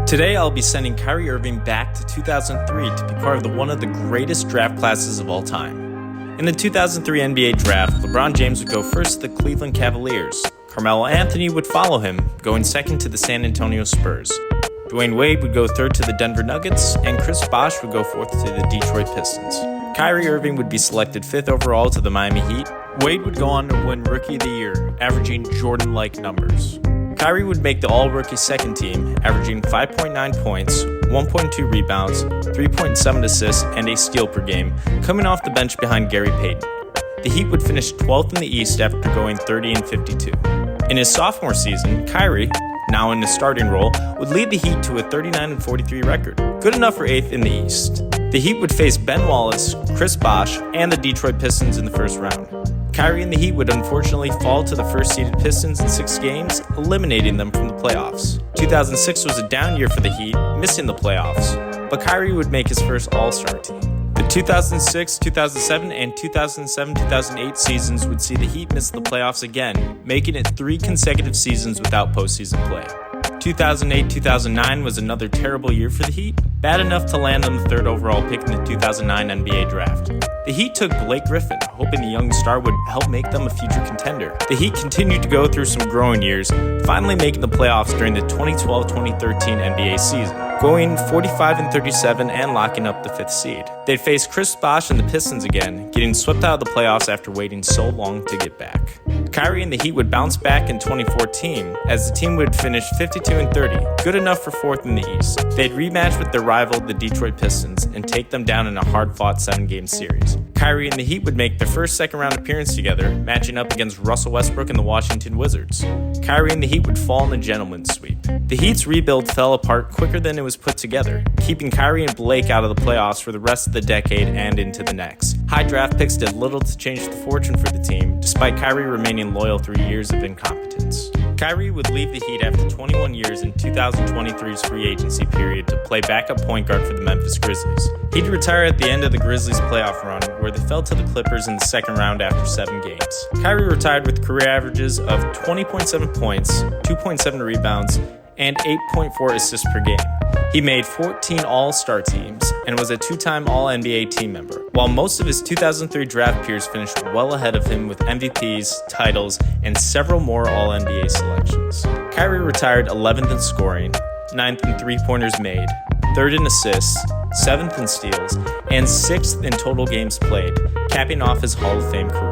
Today, I'll be sending Kyrie Irving back to 2003 to be part of one of the greatest draft classes of all time. In the 2003 NBA draft, LeBron James would go first to the Cleveland Cavaliers. Carmelo Anthony would follow him, going second to the San Antonio Spurs. Dwayne Wade would go third to the Denver Nuggets, and Chris Bosh would go fourth to the Detroit Pistons. Kyrie Irving would be selected fifth overall to the Miami Heat. Wade would go on to win Rookie of the Year, averaging Jordan-like numbers. Kyrie would make the All-Rookie second team, averaging 5.9 points, 1.2 rebounds, 3.7 assists, and a steal per game, coming off the bench behind Gary Payton. The Heat would finish 12th in the East after going 30-52. In his sophomore season, Kyrie, now in the starting role, would lead the Heat to a 39-43 record, good enough for 8th in the East. The Heat would face Ben Wallace, Chris Bosh, and the Detroit Pistons in the first round. Kyrie and the Heat would unfortunately fall to the first-seeded Pistons in 6 games, eliminating them from the playoffs. 2006 was a down year for the Heat, missing the playoffs, but Kyrie would make his first All-Star team. The 2006, 2007, and 2007-2008 seasons would see the Heat miss the playoffs again, making it 3 consecutive seasons without postseason play. 2008-2009 was another terrible year for the Heat, bad enough to land on the 3rd overall pick in the 2009 NBA draft. The Heat took Blake Griffin, hoping the young star would help make them a future contender. The Heat continued to go through some growing years, finally making the playoffs during the 2012-2013 NBA season, going 45-37 and locking up the 5th seed. They'd face Chris Bosh and the Pistons again, getting swept out of the playoffs after waiting so long to get back. Kyrie and the Heat would bounce back in 2014 as the team would finish 52-30, good enough for 4th in the East. They'd rematch with their rival, the Detroit Pistons, and take them down in a hard-fought 7-game series. Kyrie and the Heat would make their first second-round appearance together, matching up against Russell Westbrook and the Washington Wizards. Kyrie and the Heat would fall in a gentleman's sweep. The Heat's rebuild fell apart quicker than it was put together, keeping Kyrie and Blake out of the playoffs for the rest of the decade and into the next. High draft picks did little to change the fortune for the team, despite Kyrie remaining loyal through years of incompetence. Kyrie would leave the Heat after 21 years in 2023's free agency period to play backup point guard for the Memphis Grizzlies. He'd retire at the end of the Grizzlies' playoff run, where they fell to the Clippers in the second round after 7 games. Kyrie retired with career averages of 20.7 points, 2.7 rebounds, and 8.4 assists per game. He made 14 All-Star teams and was a 2-time All-NBA team member, while most of his 2003 draft peers finished well ahead of him with MVPs, titles, and several more All-NBA selections. Kyrie retired 11th in scoring, 9th in three-pointers made, 3rd in assists, 7th in steals, and 6th in total games played, capping off his Hall of Fame career.